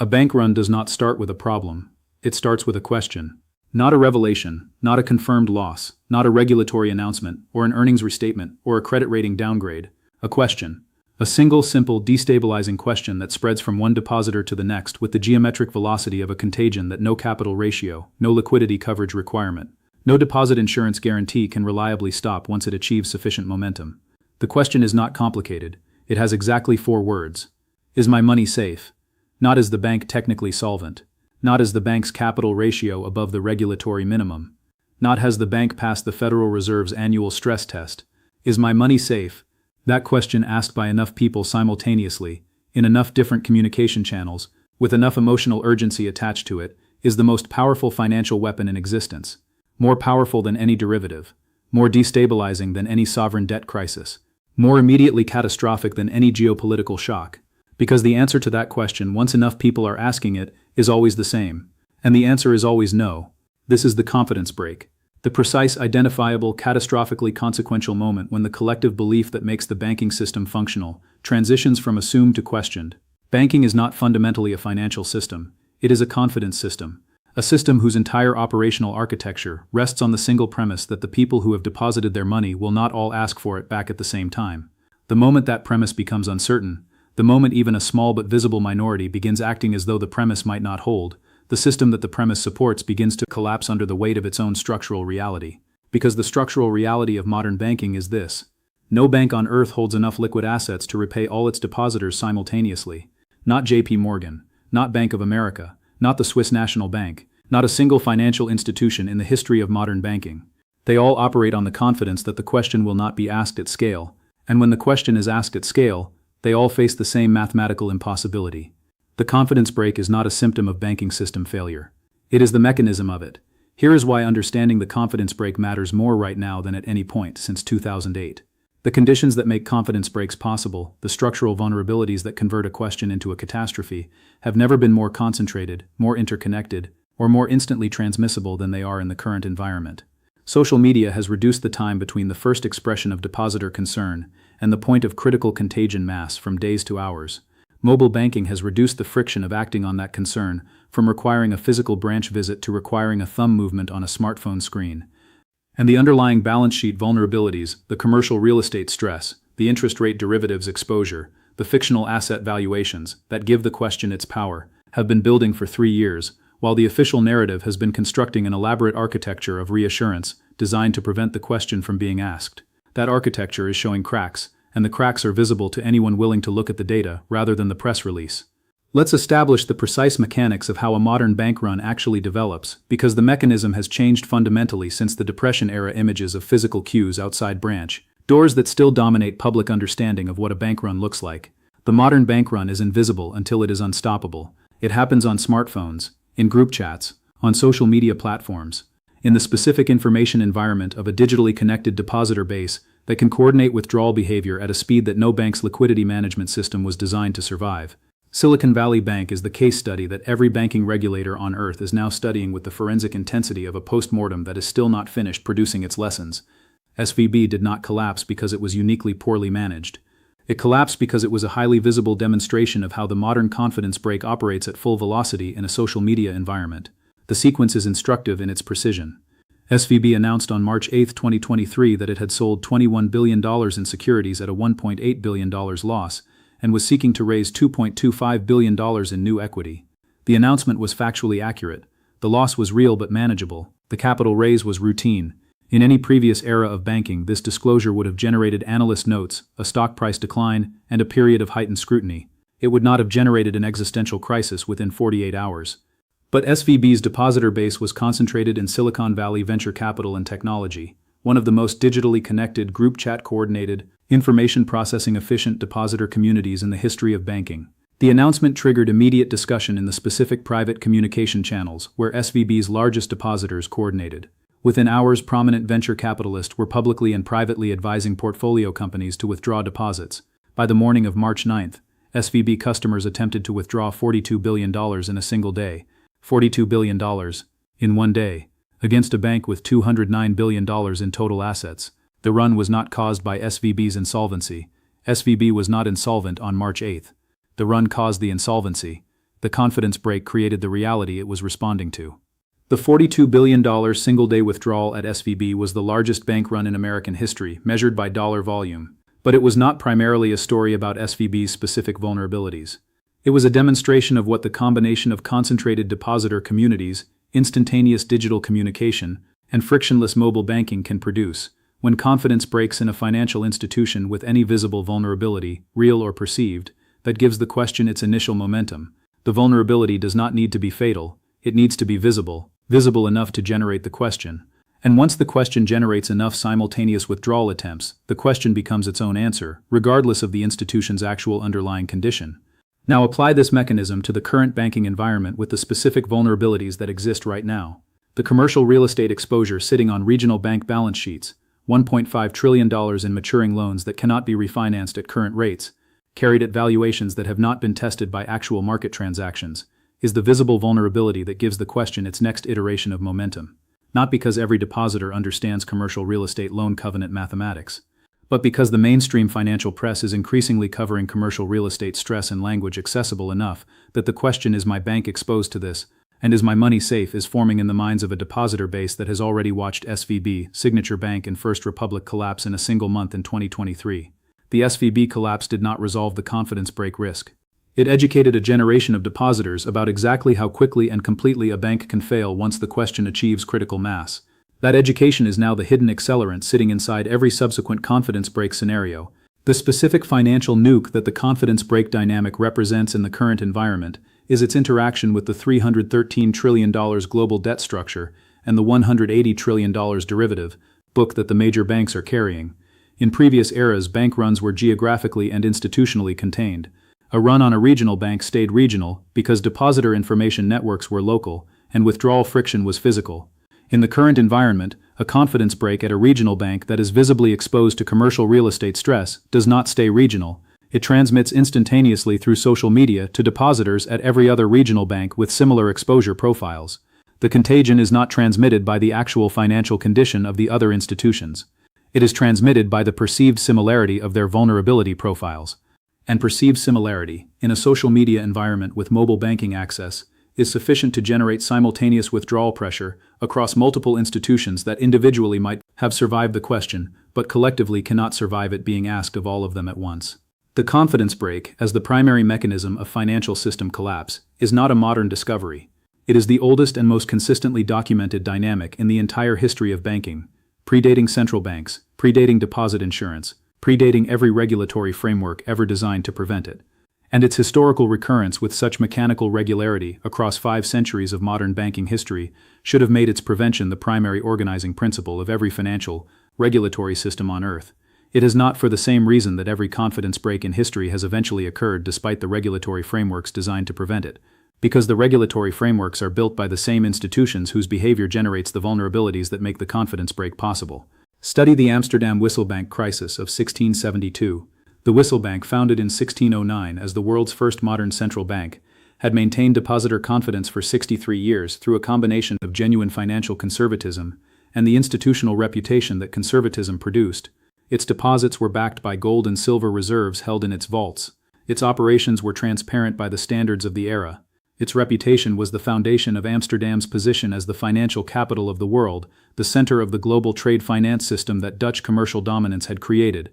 A bank run does not start with a problem. It starts with a question. Not a revelation, not a confirmed loss, not a regulatory announcement, or an earnings restatement, or a credit rating downgrade. A question. A single, simple, destabilizing question that spreads from one depositor to the next with the geometric velocity of a contagion that no capital ratio, no liquidity coverage requirement, no deposit insurance guarantee can reliably stop once it achieves sufficient momentum. The question is not complicated. It has exactly 4 words. Is my money safe? Not is the bank technically solvent. Not is the bank's capital ratio above the regulatory minimum. Not has the bank passed the Federal Reserve's annual stress test. Is my money safe? That question asked by enough people simultaneously, in enough different communication channels, with enough emotional urgency attached to it, is the most powerful financial weapon in existence. More powerful than any derivative. More destabilizing than any sovereign debt crisis. More immediately catastrophic than any geopolitical shock. Because the answer to that question, once enough people are asking it, is always the same. And the answer is always no. This is the confidence break. The precise, identifiable, catastrophically consequential moment when the collective belief that makes the banking system functional transitions from assumed to questioned. Banking is not fundamentally a financial system. It is a confidence system. A system whose entire operational architecture rests on the single premise that the people who have deposited their money will not all ask for it back at the same time. The moment that premise becomes uncertain, the moment even a small but visible minority begins acting as though the premise might not hold, the system that the premise supports begins to collapse under the weight of its own structural reality. Because the structural reality of modern banking is this. No bank on earth holds enough liquid assets to repay all its depositors simultaneously. Not JPMorgan, not Bank of America, not the Swiss National Bank, not a single financial institution in the history of modern banking. They all operate on the confidence that the question will not be asked at scale, and when the question is asked at scale, they all face the same mathematical impossibility. The confidence break is not a symptom of banking system failure. It is the mechanism of it. Here is why understanding the confidence break matters more right now than at any point since 2008. The conditions that make confidence breaks possible, the structural vulnerabilities that convert a question into a catastrophe, have never been more concentrated, more interconnected, or more instantly transmissible than they are in the current environment. Social media has reduced the time between the first expression of depositor concern and the point of critical contagion mass from days to hours. Mobile banking has reduced the friction of acting on that concern from requiring a physical branch visit to requiring a thumb movement on a smartphone screen. And the underlying balance sheet vulnerabilities, the commercial real estate stress, the interest rate derivatives exposure, the fictional asset valuations that give the question its power, have been building for 3 years, while the official narrative has been constructing an elaborate architecture of reassurance designed to prevent the question from being asked. That architecture is showing cracks, and the cracks are visible to anyone willing to look at the data rather than the press release. Let's establish the precise mechanics of how a modern bank run actually develops, because the mechanism has changed fundamentally since the Depression-era images of physical queues outside branch doors that still dominate public understanding of what a bank run looks like. The modern bank run is invisible until it is unstoppable. It happens on smartphones, in group chats, on social media platforms, in the specific information environment of a digitally connected depositor base that can coordinate withdrawal behavior at a speed that no bank's liquidity management system was designed to survive. Silicon Valley Bank is the case study that every banking regulator on earth is now studying with the forensic intensity of a post-mortem that is still not finished producing its lessons. SVB did not collapse because it was uniquely poorly managed. It collapsed because it was a highly visible demonstration of how the modern confidence break operates at full velocity in a social media environment. The sequence is instructive in its precision. SVB announced on March 8, 2023 that it had sold $21 billion in securities at a $1.8 billion loss and was seeking to raise $2.25 billion in new equity. The announcement was factually accurate. The loss was real but manageable. The capital raise was routine. In any previous era of banking, this disclosure would have generated analyst notes, a stock price decline, and a period of heightened scrutiny. It would not have generated an existential crisis within 48 hours. But SVB's depositor base was concentrated in Silicon Valley venture capital and technology, one of the most digitally connected, group chat coordinated, information processing efficient depositor communities in the history of banking. The announcement triggered immediate discussion in the specific private communication channels where SVB's largest depositors coordinated. Within hours, prominent venture capitalists were publicly and privately advising portfolio companies to withdraw deposits. By the morning of March 9th, SVB customers attempted to withdraw $42 billion in a single day. $42 billion in one day, against a bank with $209 billion in total assets. The run was not caused by SVB's insolvency. SVB was not insolvent on March 8. The run caused the insolvency. the confidence break created the reality it was responding to. The $42 billion single-day withdrawal at SVB was the largest bank run in American history, measured by dollar volume. But it was not primarily a story about SVB's specific vulnerabilities. It was a demonstration of what the combination of concentrated depositor communities, instantaneous digital communication, and frictionless mobile banking can produce. When confidence breaks in a financial institution with any visible vulnerability, real or perceived, that gives the question its initial momentum. The vulnerability does not need to be fatal, it needs to be visible enough to generate the question. And once the question generates enough simultaneous withdrawal attempts, the question becomes its own answer, regardless of the institution's actual underlying condition. Now apply this mechanism to the current banking environment with the specific vulnerabilities that exist right now. The commercial real estate exposure sitting on regional bank balance sheets, $1.5 trillion in maturing loans that cannot be refinanced at current rates, carried at valuations that have not been tested by actual market transactions, is the visible vulnerability that gives the question its next iteration of momentum. Not because every depositor understands commercial real estate loan covenant mathematics, but because the mainstream financial press is increasingly covering commercial real estate stress in language accessible enough that the question "is my bank exposed to this?" and "is my money safe?" is forming in the minds of a depositor base that has already watched SVB, Signature Bank, and First Republic collapse in a single month in 2023. The SVB collapse did not resolve the confidence break risk. It educated a generation of depositors about exactly how quickly and completely a bank can fail once the question achieves critical mass. That education is now the hidden accelerant sitting inside every subsequent confidence break scenario. The specific financial nuke that the confidence break dynamic represents in the current environment is its interaction with the $313 trillion global debt structure and the $180 trillion derivative book that the major banks are carrying. In previous eras, bank runs were geographically and institutionally contained. A run on a regional bank stayed regional because depositor information networks were local and withdrawal friction was physical. In the current environment, a confidence break at a regional bank that is visibly exposed to commercial real estate stress does not stay regional. It transmits instantaneously through social media to depositors at every other regional bank with similar exposure profiles. The contagion is not transmitted by the actual financial condition of the other institutions. It is transmitted by the perceived similarity of their vulnerability profiles. And perceived similarity, in a social media environment with mobile banking access, is sufficient to generate simultaneous withdrawal pressure across multiple institutions that individually might have survived the question, but collectively cannot survive it being asked of all of them at once. The confidence break, as the primary mechanism of financial system collapse, is not a modern discovery. It is the oldest and most consistently documented dynamic in the entire history of banking, predating central banks, predating deposit insurance, predating every regulatory framework ever designed to prevent it. And its historical recurrence with such mechanical regularity across 5 centuries of modern banking history should have made its prevention the primary organizing principle of every financial, regulatory system on Earth. It is not for the same reason that every confidence break in history has eventually occurred despite the regulatory frameworks designed to prevent it. Because the regulatory frameworks are built by the same institutions whose behavior generates the vulnerabilities that make the confidence break possible. Study the Amsterdam Wisselbank crisis of 1672. The Wisselbank, founded in 1609 as the world's first modern central bank, had maintained depositor confidence for 63 years through a combination of genuine financial conservatism and the institutional reputation that conservatism produced. Its deposits were backed by gold and silver reserves held in its vaults. Its operations were transparent by the standards of the era. Its reputation was the foundation of Amsterdam's position as the financial capital of the world, the center of the global trade finance system that Dutch commercial dominance had created.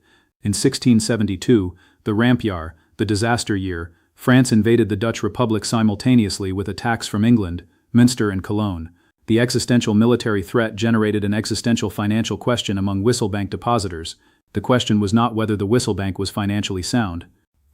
In 1672, the rampjaar, the disaster year, France invaded the Dutch Republic simultaneously with attacks from England, Münster and Cologne. The existential military threat generated an existential financial question among Wisselbank depositors. The question was not whether the Wisselbank was financially sound.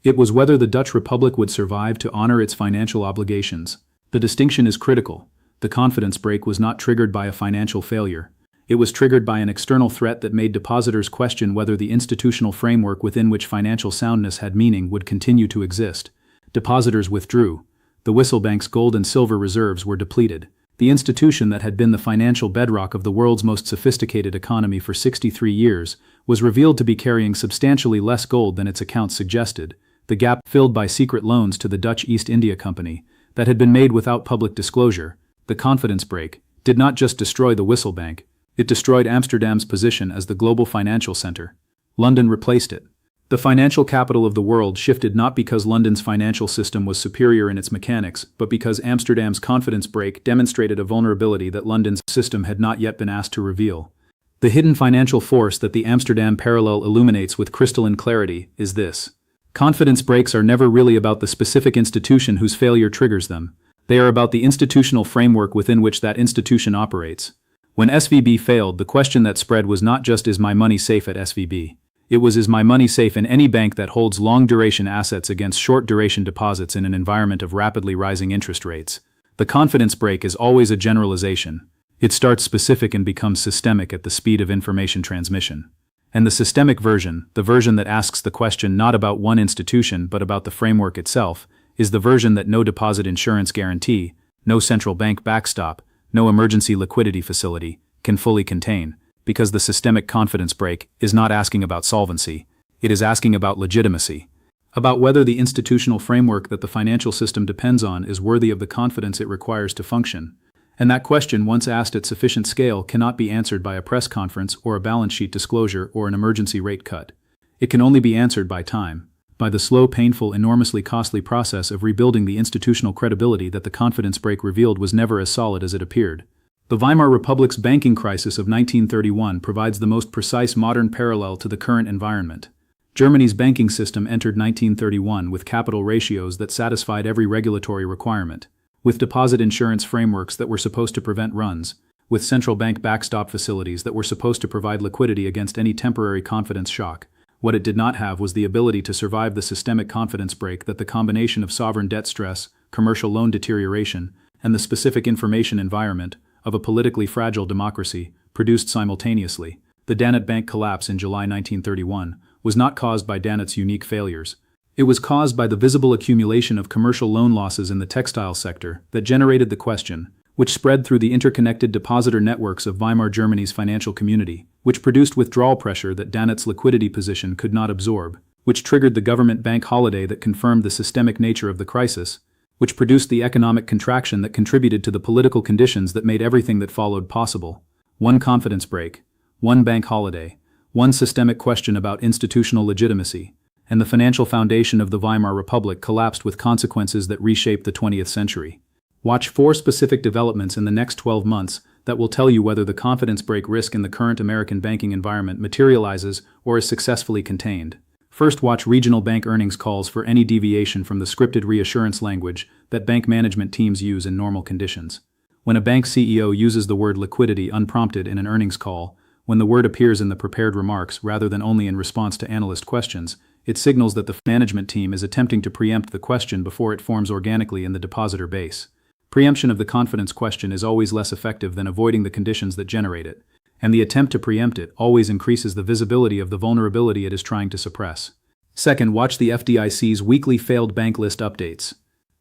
It was whether the Dutch Republic would survive to honor its financial obligations. The distinction is critical. The confidence break was not triggered by a financial failure. It was triggered by an external threat that made depositors question whether the institutional framework within which financial soundness had meaning would continue to exist. Depositors withdrew. The Wisselbank's gold and silver reserves were depleted. The institution that had been the financial bedrock of the world's most sophisticated economy for 63 years was revealed to be carrying substantially less gold than its accounts suggested. The gap filled by secret loans to the Dutch East India Company that had been made without public disclosure. The confidence break did not just destroy the Wisselbank, it destroyed Amsterdam's position as the global financial center. London replaced it. The financial capital of the world shifted not because London's financial system was superior in its mechanics, but because Amsterdam's confidence break demonstrated a vulnerability that London's system had not yet been asked to reveal. The hidden financial force that the Amsterdam parallel illuminates with crystalline clarity is this. Confidence breaks are never really about the specific institution whose failure triggers them. They are about the institutional framework within which that institution operates. When SVB failed, the question that spread was not just is my money safe at SVB? It was is my money safe in any bank that holds long-duration assets against short-duration deposits in an environment of rapidly rising interest rates? The confidence break is always a generalization. It starts specific and becomes systemic at the speed of information transmission. And the systemic version, the version that asks the question not about one institution but about the framework itself, is the version that no deposit insurance guarantee, no central bank backstop, no emergency liquidity facility can fully contain. Because the systemic confidence break is not asking about solvency, it is asking about legitimacy, about whether the institutional framework that the financial system depends on is worthy of the confidence it requires to function. And that question, once asked at sufficient scale, cannot be answered by a press conference or a balance sheet disclosure or an emergency rate cut. It can only be answered by time, by the slow, painful, enormously costly process of rebuilding the institutional credibility that the confidence break revealed was never as solid as it appeared. The Weimar Republic's banking crisis of 1931 provides the most precise modern parallel to the current environment. Germany's banking system entered 1931 with capital ratios that satisfied every regulatory requirement, with deposit insurance frameworks that were supposed to prevent runs, with central bank backstop facilities that were supposed to provide liquidity against any temporary confidence shock. What it did not have was the ability to survive the systemic confidence break that the combination of sovereign debt stress, commercial loan deterioration, and the specific information environment of a politically fragile democracy produced simultaneously. The Danat bank collapse in July 1931 was not caused by Danat's unique failures. It was caused by the visible accumulation of commercial loan losses in the textile sector that generated the question, which spread through the interconnected depositor networks of Weimar Germany's financial community, which produced withdrawal pressure that Danat's liquidity position could not absorb, which triggered the government bank holiday that confirmed the systemic nature of the crisis, which produced the economic contraction that contributed to the political conditions that made everything that followed possible. One confidence break, one bank holiday, one systemic question about institutional legitimacy, and the financial foundation of the Weimar Republic collapsed with consequences that reshaped the 20th century. Watch 4 specific developments in the next 12 months that will tell you whether the confidence break risk in the current American banking environment materializes or is successfully contained. First, watch regional bank earnings calls for any deviation from the scripted reassurance language that bank management teams use in normal conditions. When a bank CEO uses the word liquidity unprompted in an earnings call, when the word appears in the prepared remarks rather than only in response to analyst questions, it signals that the management team is attempting to preempt the question before it forms organically in the depositor base. Preemption of the confidence question is always less effective than avoiding the conditions that generate it, and the attempt to preempt it always increases the visibility of the vulnerability it is trying to suppress. Second, watch the FDIC's weekly failed bank list updates.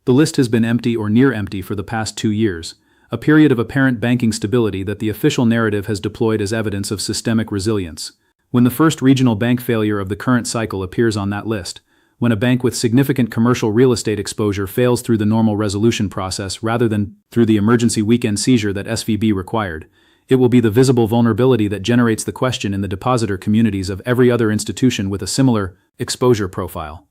The list has been empty or near empty for the past 2 years, a period of apparent banking stability that the official narrative has deployed as evidence of systemic resilience. When the first regional bank failure of the current cycle appears on that list, when a bank with significant commercial real estate exposure fails through the normal resolution process rather than through the emergency weekend seizure that SVB required, it will be the visible vulnerability that generates the question in the depositor communities of every other institution with a similar exposure profile.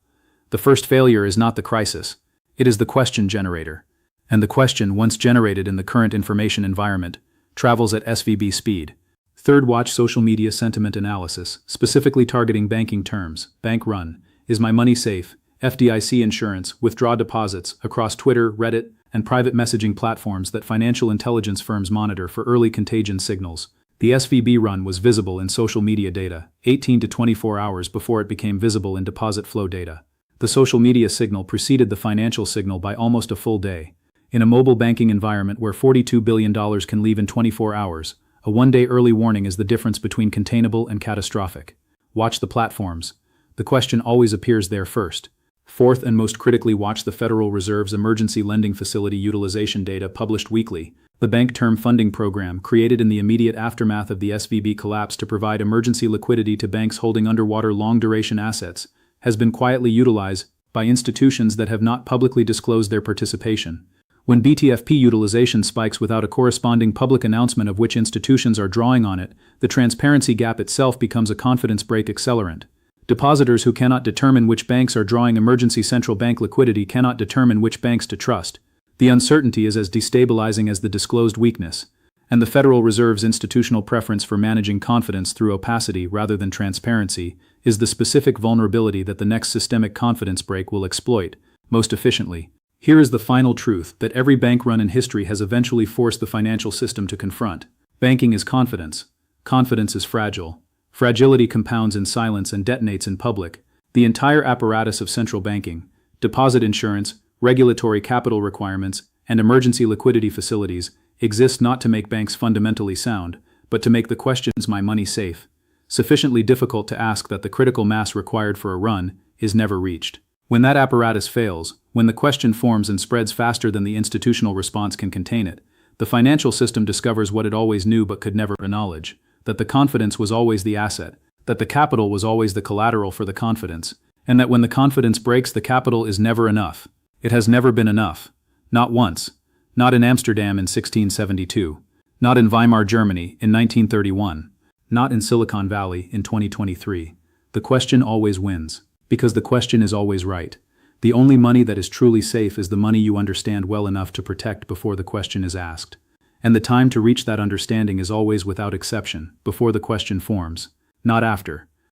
The first failure is not the crisis, it is the question generator. And the question, once generated in the current information environment, travels at SVB speed. Third, watch social media sentiment analysis, specifically targeting banking terms. Bank run, is my money safe, FDIC insurance, withdraw deposits across Twitter, Reddit, and private messaging platforms that financial intelligence firms monitor for early contagion signals. The SVB run was visible in social media data 18 to 24 hours before it became visible in deposit flow data. The social media signal preceded the financial signal by almost a full day. In a mobile banking environment where $42 billion can leave in 24 hours, a one-day early warning is the difference between containable and catastrophic. Watch the platforms. The question always appears there first. Fourth, and most critically, watch the Federal Reserve's emergency lending facility utilization data published weekly. The Bank Term Funding Program, created in the immediate aftermath of the SVB collapse to provide emergency liquidity to banks holding underwater long-duration assets, has been quietly utilized by institutions that have not publicly disclosed their participation. When BTFP utilization spikes without a corresponding public announcement of which institutions are drawing on it, the transparency gap itself becomes a confidence break accelerant. Depositors who cannot determine which banks are drawing emergency central bank liquidity cannot determine which banks to trust. The uncertainty is as destabilizing as the disclosed weakness, and the Federal Reserve's institutional preference for managing confidence through opacity rather than transparency is the specific vulnerability that the next systemic confidence break will exploit most efficiently. Here is the final truth that every bank run in history has eventually forced the financial system to confront. Banking is confidence. Confidence is fragile. Fragility compounds in silence and detonates in public. The entire apparatus of central banking, deposit insurance, regulatory capital requirements, and emergency liquidity facilities exist not to make banks fundamentally sound, but to make the questions "my money safe?" sufficiently difficult to ask that the critical mass required for a run is never reached. When that apparatus fails, when the question forms and spreads faster than the institutional response can contain it, the financial system discovers what it always knew but could never acknowledge: that the confidence was always the asset, that the capital was always the collateral for the confidence, and that when the confidence breaks, the capital is never enough. It has never been enough. Not once. Not in Amsterdam in 1672. Not in Weimar, Germany in 1931. Not in Silicon Valley in 2023. The question always wins, because the question is always right. The only money that is truly safe is the money you understand well enough to protect before the question is asked. And the time to reach that understanding is always, without exception, before the question forms, not after.